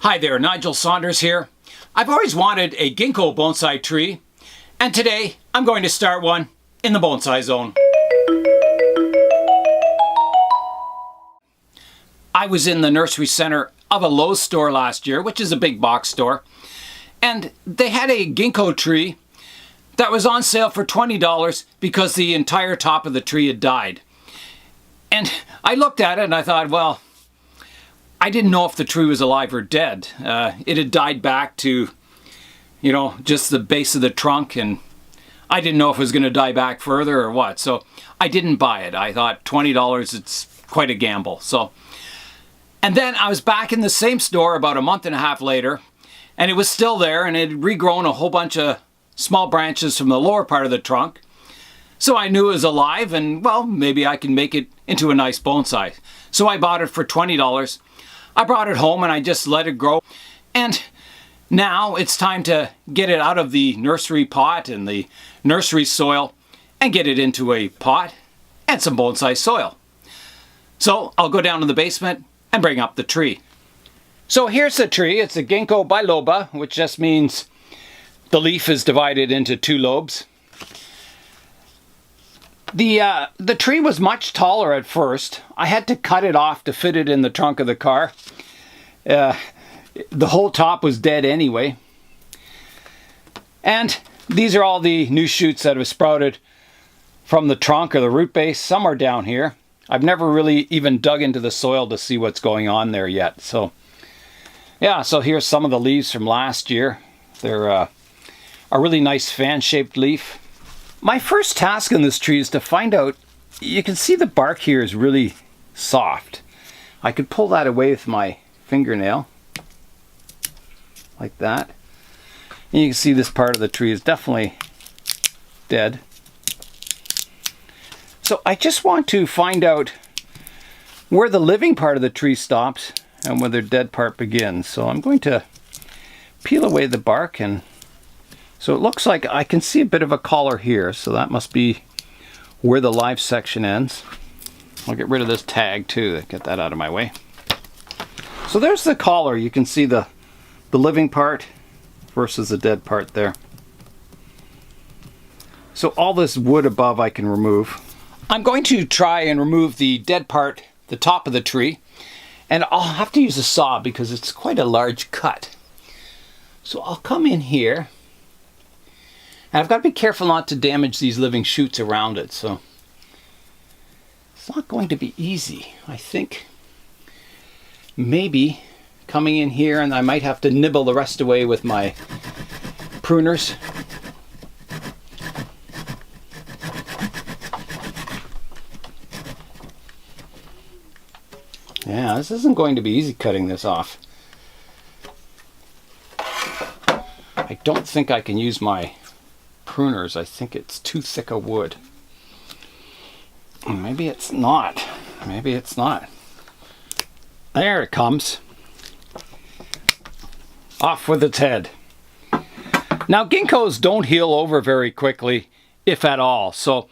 Hi there, Nigel Saunders here. I've always wanted a Ginkgo Bonsai tree, and today I'm going to start one in the bonsai zone. I was in the nursery center of a Lowe's store last year, which is a big box store, and they had a Ginkgo tree that was on sale for $20 because the entire top of the tree had died. And I looked at it and I thought, well, I didn't know if the tree was alive or dead. It had died back to, just the base of the trunk, and I didn't know if it was going to die back further or what. So I didn't buy it. I thought $20, it's quite a gamble. And then I was back in the same store about a month and a half later, and it was still there, and it had regrown a whole bunch of small branches from the lower part of the trunk. So I knew it was alive, and well, maybe I can make it into a nice bonsai. So I bought it for $20. I brought it home and I just let it grow. And now it's time to get it out of the nursery pot and the nursery soil and get it into a pot and some bonsai soil. So I'll go down to the basement and bring up the tree. So here's the tree. It's a Ginkgo biloba, which just means the leaf is divided into two lobes. The tree was much taller at first. I had to cut it off to fit it in the trunk of the car. The whole top was dead anyway. And these are all the new shoots that have sprouted from the trunk or the root base. Some are down here. I've never really even dug into the soil to see what's going on there yet. So yeah, so here's some of the leaves from last year. They're a really nice fan-shaped leaf. My first task in this tree is to find out, you can see the bark here is really soft. I could pull that away with my fingernail, like that. And you can see this part of the tree is definitely dead. So I just want to find out where the living part of the tree stops and where the dead part begins. So I'm going to peel away the bark, and so it looks like I can see a bit of a collar here, so that must be where the live section ends. I'll get rid of this tag too, get that out of my way. So there's the collar. You can see the living part versus the dead part there. So all this wood above I can remove. I'm going to try and remove the dead part, the top of the tree, and I'll have to use a saw because it's quite a large cut. So I'll come in here. And I've got to be careful not to damage these living shoots around it, so it's not going to be easy. I think maybe coming in here, and I might have to nibble the rest away with my pruners. Yeah, this isn't going to be easy cutting this off. I don't think I can use my pruners. I think it's too thick a wood. Maybe it's not. Maybe it's not. There it comes. Off with its head. Now ginkgos don't heal over very quickly, if at all, so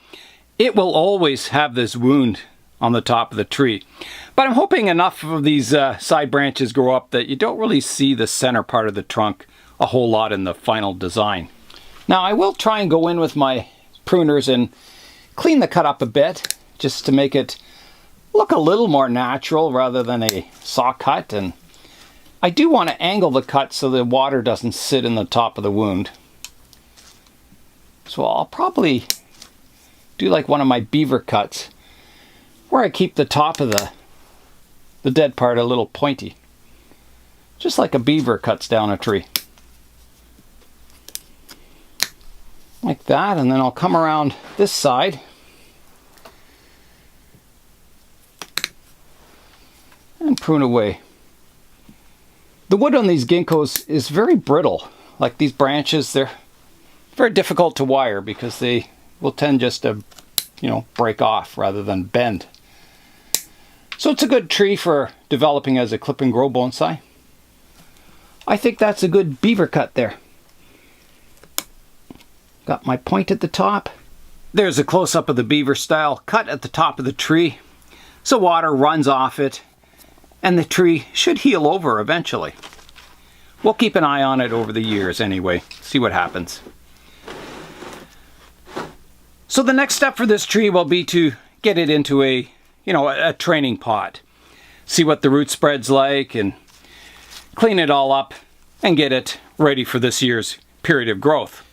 it will always have this wound on the top of the tree. But I'm hoping enough of these side branches grow up that you don't really see the center part of the trunk a whole lot in the final design. Now I will try and go in with my pruners and clean the cut up a bit, just to make it look a little more natural rather than a saw cut. And I do want to angle the cut so the water doesn't sit in the top of the wound. So I'll probably do like one of my beaver cuts, where I keep the top of the dead part a little pointy, just like a beaver cuts down a tree. Like that, and then I'll come around this side and prune away. The wood on these ginkgos is very brittle. Like these branches, they're very difficult to wire because they will tend just to, break off rather than bend. So it's a good tree for developing as a clip and grow bonsai. I think that's a good beaver cut there. Got my point at the top. There's a close-up of the beaver style cut at the top of the tree, so water runs off it and the tree should heal over eventually. we'll keep an eye on it over the years anyway, see what happens. So the next step for this tree will be to get it into a training pot. See what the root spread's like and clean it all up and get it ready for this year's period of growth.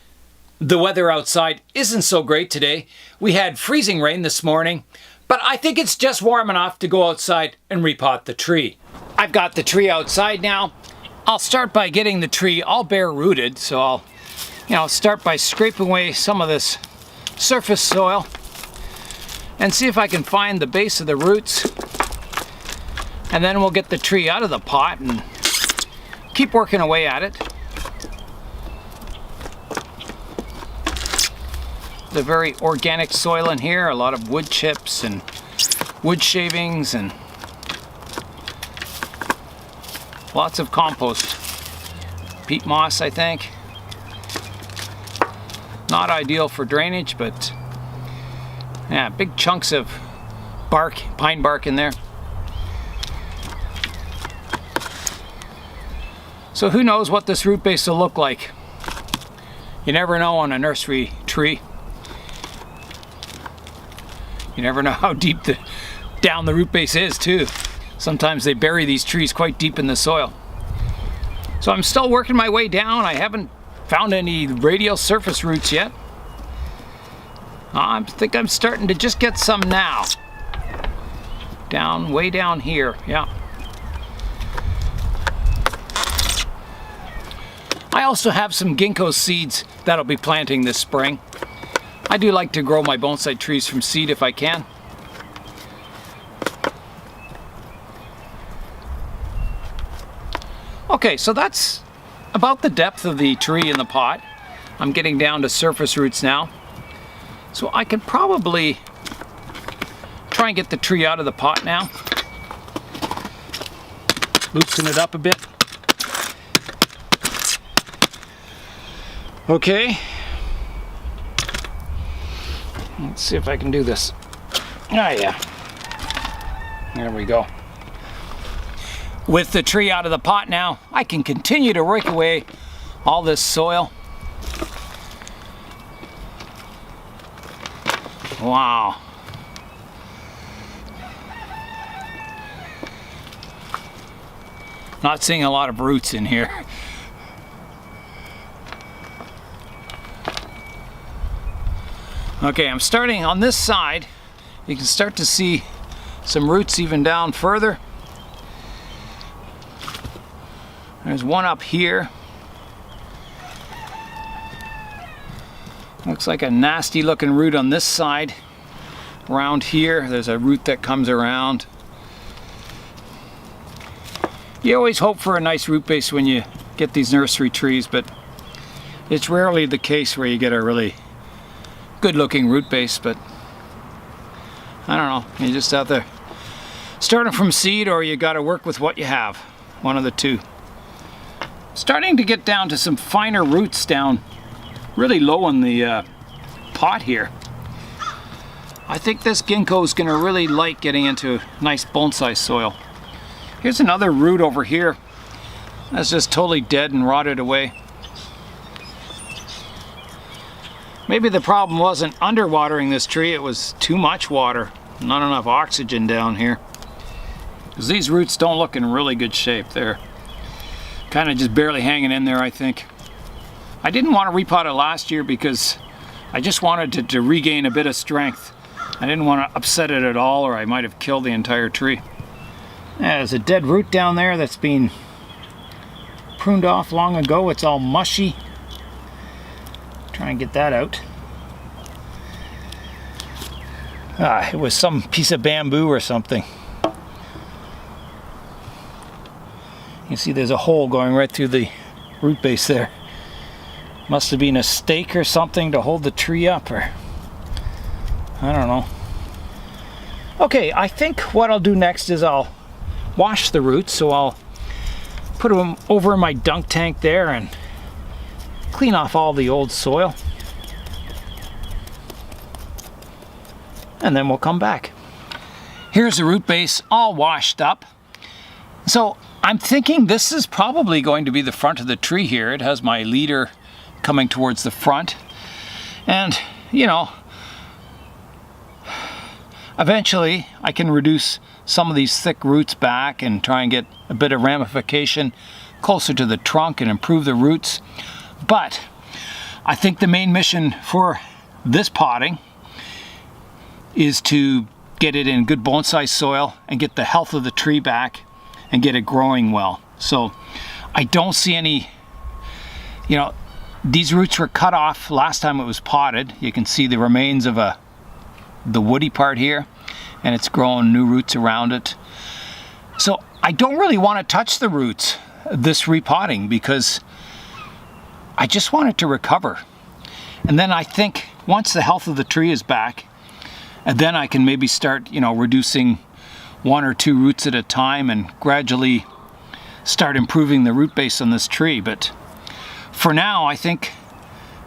The weather outside isn't so great today. We had freezing rain this morning, but I think it's just warm enough to go outside and repot the tree. I've got the tree outside now. I'll start by getting the tree all bare rooted, so I'll start by scraping away some of this surface soil and see if I can find the base of the roots, and then we'll get the tree out of the pot and keep working away at it. The very organic soil in here, a lot of wood chips and wood shavings and lots of compost. Peat moss, I think. Not ideal for drainage, but yeah, big chunks of bark, pine bark in there. So who knows what this root base will look like. You never know on a nursery tree. You never know how deep down the root base is too. Sometimes they bury these trees quite deep in the soil. So I'm still working my way down. I haven't found any radial surface roots yet. I think I'm starting to just get some now. Way down here, yeah. I also have some ginkgo seeds that I'll be planting this spring. I do like to grow my bonsai trees from seed if I can. Okay, so that's about the depth of the tree in the pot. I'm getting down to surface roots now. So I could probably try and get the tree out of the pot now. Loosen it up a bit. Okay. Let's see if I can do this. Ah, yeah. There we go. With the tree out of the pot now, I can continue to rake away all this soil. Wow. Not seeing a lot of roots in here. Okay, I'm starting on this side. You can start to see some roots even down further. There's one up here. Looks like a nasty looking root on this side. Around here, there's a root that comes around. You always hope for a nice root base when you get these nursery trees, but it's rarely the case where you get a really good looking root base. But I don't know, you just have to start from seed, or you got to work with what you have. One of the two. Starting to get down to some finer roots down really low in the pot here. I think this ginkgo is going to really like getting into nice bonsai soil. Here's another root over here that's just totally dead and rotted away. Maybe the problem wasn't underwatering this tree, it was too much water, not enough oxygen down here. Because these roots don't look in really good shape. They're kind of just barely hanging in there, I think. I didn't want to repot it last year because I just wanted it to regain a bit of strength. I didn't want to upset it at all, or I might have killed the entire tree. There's a dead root down there that's been pruned off long ago. It's all mushy. Try and get that out. It was some piece of bamboo or something. You see there's a hole going right through the root base there. Must have been a stake or something to hold the tree up, or I don't know. Okay, I think what I'll do next is I'll wash the roots, so I'll put them over in my dunk tank there and clean off all the old soil. And then we'll come back. Here's the root base all washed up. So I'm thinking this is probably going to be the front of the tree here. It has my leader coming towards the front. And, you know, eventually I can reduce some of these thick roots back and try and get a bit of ramification closer to the trunk and improve the roots. But I think the main mission for this potting is to get it in good bonsai soil and get the health of the tree back and get it growing well. So I don't see any, you know, these roots were cut off last time it was potted. You can see the remains of the woody part here, and it's growing new roots around it. So I don't really want to touch the roots this repotting because I just want it to recover. And then I think once the health of the tree is back, and then I can maybe start, you know, reducing 1 or 2 roots at a time and gradually start improving the root base on this tree. But for now, I think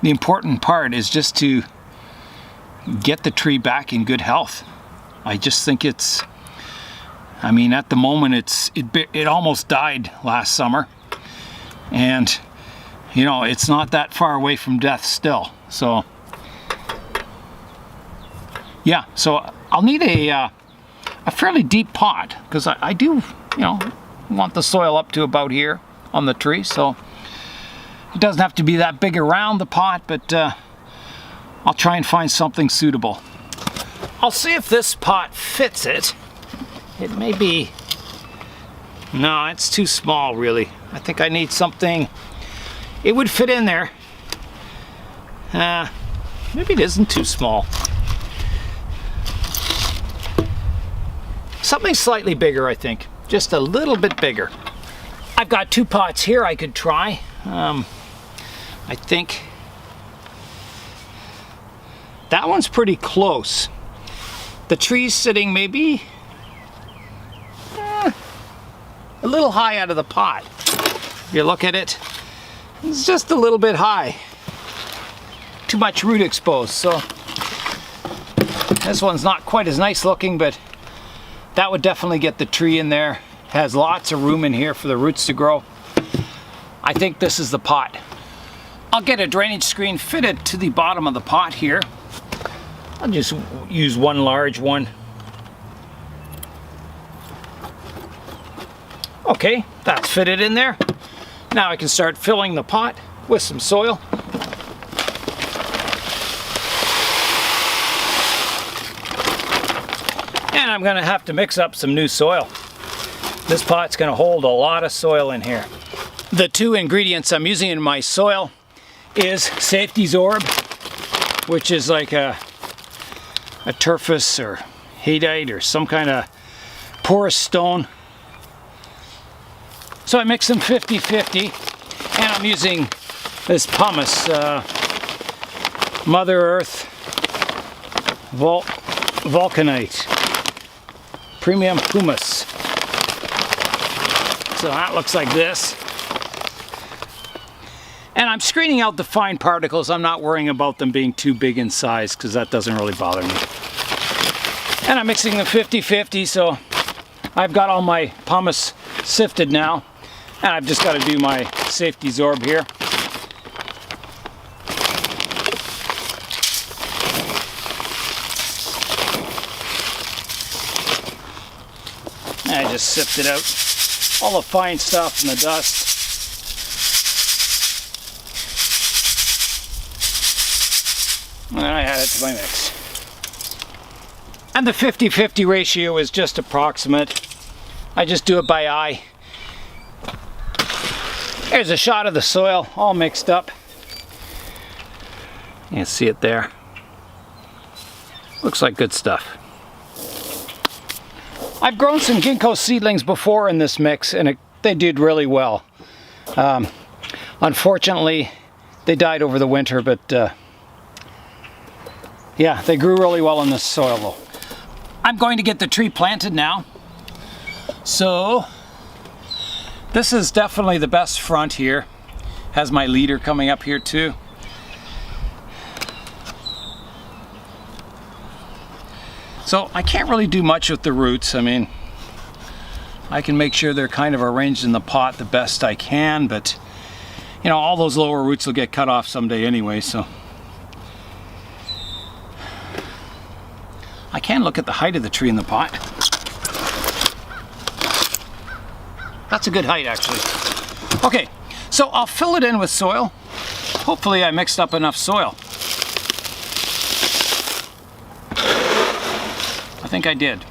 the important part is just to get the tree back in good health. I just think it's, I mean, at the moment it almost died last summer, and you know, it's not that far away from death still. So yeah, so I'll need a fairly deep pot because I do, you know, want the soil up to about here on the tree. So it doesn't have to be that big around the pot, but I'll try and find something suitable. I'll see if this pot fits it. It may be, no, it's too small really. I think I need something, it would fit in there. Maybe it isn't too small. Something slightly bigger, I think. Just a little bit bigger. I've got 2 pots here I could try. I think that one's pretty close. The tree's sitting maybe a little high out of the pot. If you look at it, it's just a little bit high. Too much root exposed. So this one's not quite as nice looking, but that would definitely get the tree in there. Has lots of room in here for the roots to grow. I think this is the pot. I'll get a drainage screen fitted to the bottom of the pot here. I'll just use one large one. Okay, that's fitted in there. Now I can start filling the pot with some soil. And I'm gonna have to mix up some new soil. This pot's gonna hold a lot of soil in here. The 2 ingredients I'm using in my soil is Safety Zorb, which is like a turfus or hadeite or some kind of porous stone. So I mix them 50-50, and I'm using this pumice, Mother Earth Vulcanite, Premium Pumice. So that looks like this. And I'm screening out the fine particles. I'm not worrying about them being too big in size because that doesn't really bother me. And I'm mixing them 50-50, so I've got all my pumice sifted now. And I've just got to do my Safety Zorb here. And I just sift it out. All the fine stuff and the dust. And then I add it to my mix. And the 50-50 ratio is just approximate. I just do it by eye. There's a shot of the soil all mixed up. You can see it there. Looks like good stuff. I've grown some ginkgo seedlings before in this mix, and they did really well. Unfortunately, they died over the winter, but yeah, they grew really well in this soil though. I'm going to get the tree planted now. So this is definitely the best front here. Has my leader coming up here too. So I can't really do much with the roots. I mean, I can make sure they're kind of arranged in the pot the best I can, but you know, all those lower roots will get cut off someday anyway, so. I can look at the height of the tree in the pot. That's a good height, actually. Okay, so I'll fill it in with soil. Hopefully I mixed up enough soil. I think I did.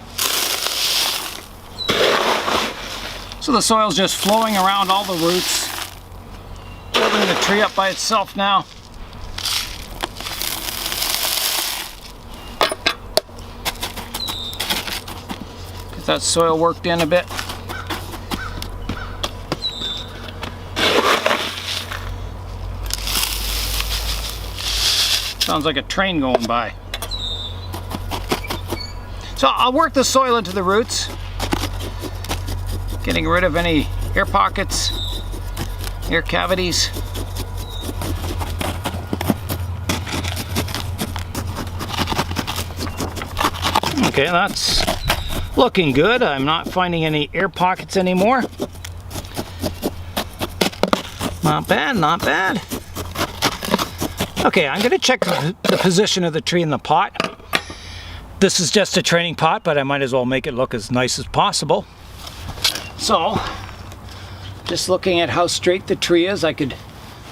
So the soil's just flowing around all the roots, building the tree up by itself now. Get that soil worked in a bit. Sounds like a train going by. So I'll work the soil into the roots, getting rid of any air pockets, air cavities. Okay, that's looking good. I'm not finding any air pockets anymore. Not bad, not bad. Okay, I'm going to check the position of the tree in the pot. This is just a training pot, but I might as well make it look as nice as possible. So, just looking at how straight the tree is, I could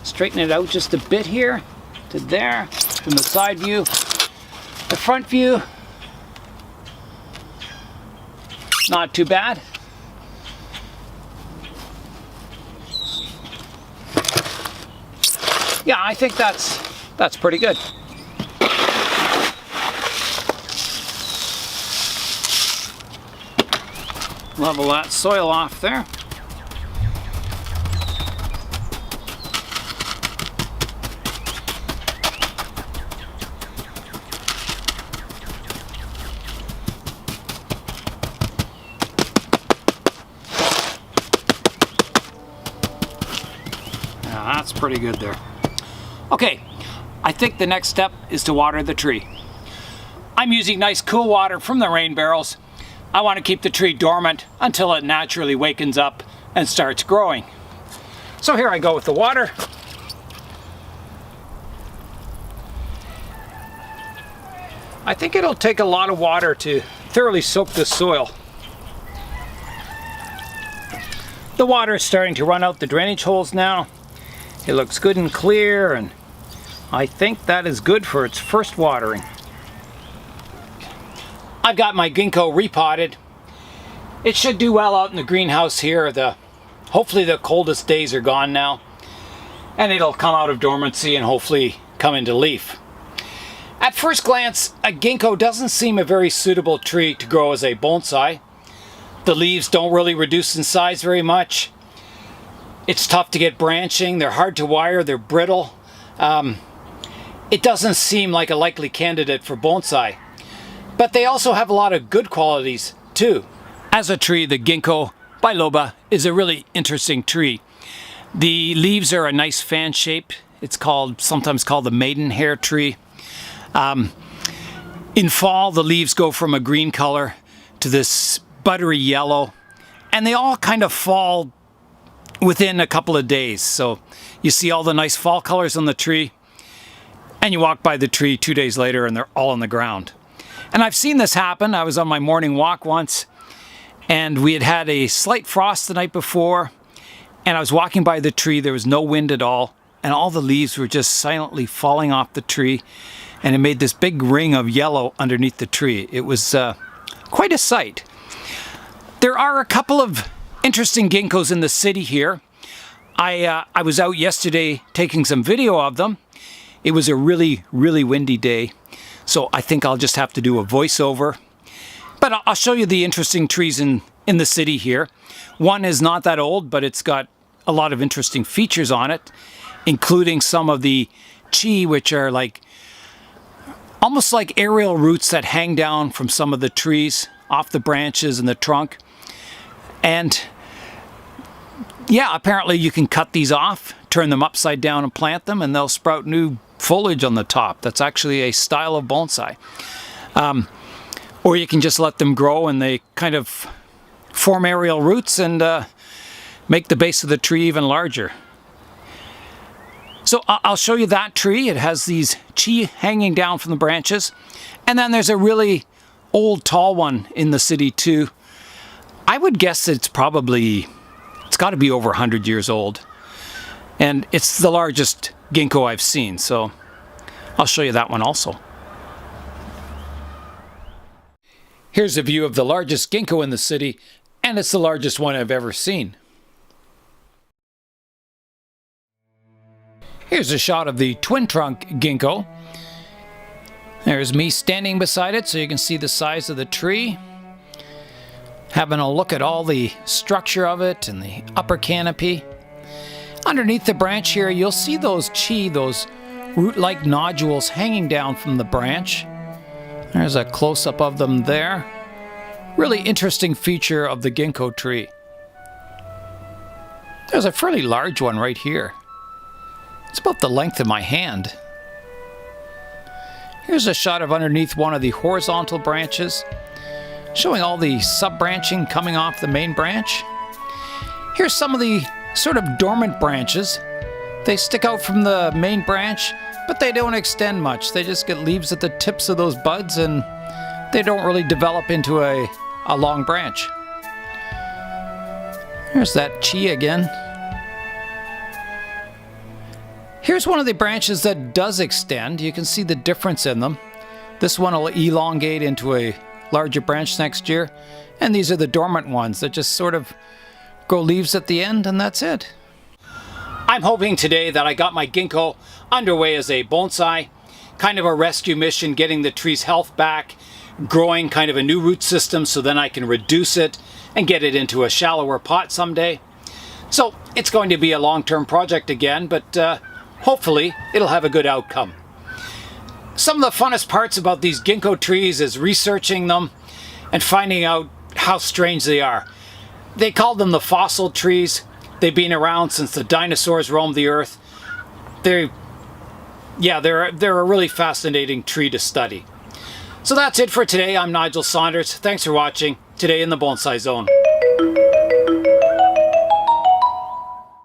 straighten it out just a bit here, to there, from the side view, the front view. Not too bad. Yeah, I think that's pretty good. Level that soil off there. Yeah, that's pretty good there. Okay, I think the next step is to water the tree. I'm using nice cool water from the rain barrels. I want to keep the tree dormant until it naturally wakens up and starts growing. So here I go with the water. I think it'll take a lot of water to thoroughly soak the soil. The water is starting to run out the drainage holes now. It looks good and clear, and I think that is good for its first watering. I've got my ginkgo repotted. It should do well out in the greenhouse here. Hopefully the coldest days are gone now, and it'll come out of dormancy and hopefully come into leaf. At first glance, a ginkgo doesn't seem a very suitable tree to grow as a bonsai. The leaves don't really reduce in size very much. It's tough to get branching, they're hard to wire, they're brittle. It doesn't seem like a likely candidate for bonsai. But they also have a lot of good qualities too. As a tree, the Ginkgo biloba is a really interesting tree. The leaves are a nice fan shape. It's sometimes called the maidenhair tree. In fall, the leaves go from a green color to this buttery yellow, and they all kind of fall within a couple of days. So you see all the nice fall colors on the tree, and you walk by the tree 2 days later and they're all on the ground. And I've seen this happen. I was on my morning walk once, and we had had a slight frost the night before, and I was walking by the tree. There was no wind at all, and all the leaves were just silently falling off the tree, and it made this big ring of yellow underneath the tree. It was quite a sight. There are a couple of interesting ginkgos in the city here. I was out yesterday taking some video of them. It was a really, really windy day. So I think I'll just have to do a voiceover. But I'll show you the interesting trees in the city here. One is not that old, but it's got a lot of interesting features on it, including some of the chi, which are almost like aerial roots that hang down from some of the trees off the branches and the trunk. And yeah, apparently you can cut these off, turn them upside down and plant them, and they'll sprout new foliage on the top. That's actually a style of bonsai. Or you can just let them grow and they kind of form aerial roots and make the base of the tree even larger. So I'll show you that tree. It has these chi hanging down from the branches. And then there's a really old tall one in the city too. I would guess it's got to be over 100 years old. And it's the largest ginkgo I've seen, so I'll show you that one also. Here's a view of the largest ginkgo in the city, and it's the largest one I've ever seen. Here's a shot of the twin trunk ginkgo. There's me standing beside it so you can see the size of the tree. Having a look at all the structure of it and the upper canopy. Underneath the branch here you'll see those chi, those root-like nodules hanging down from the branch. There's a close-up of them there. Really interesting feature of the ginkgo tree. There's a fairly large one right here. It's about the length of my hand. Here's a shot of underneath one of the horizontal branches, showing all the sub-branching coming off the main branch. Here's some of the sort of dormant branches. They stick out from the main branch, but they don't extend much. They just get leaves at the tips of those buds and they don't really develop into a long branch. There's that chi again. Here's one of the branches that does extend. You can see the difference in them. This one will elongate into a larger branch next year. And these are the dormant ones that just sort of grow leaves at the end, and that's it. I'm hoping today that I got my ginkgo underway as a bonsai. Kind of a rescue mission, getting the tree's health back, growing kind of a new root system so then I can reduce it and get it into a shallower pot someday. So it's going to be a long-term project again, but hopefully it'll have a good outcome. Some of the funnest parts about these ginkgo trees is researching them and finding out how strange they are. They called them the fossil trees. They've been around since the dinosaurs roamed the earth. They're a really fascinating tree to study. So that's it for today. I'm Nigel Saunders. Thanks for watching Today in the Bonsai Zone.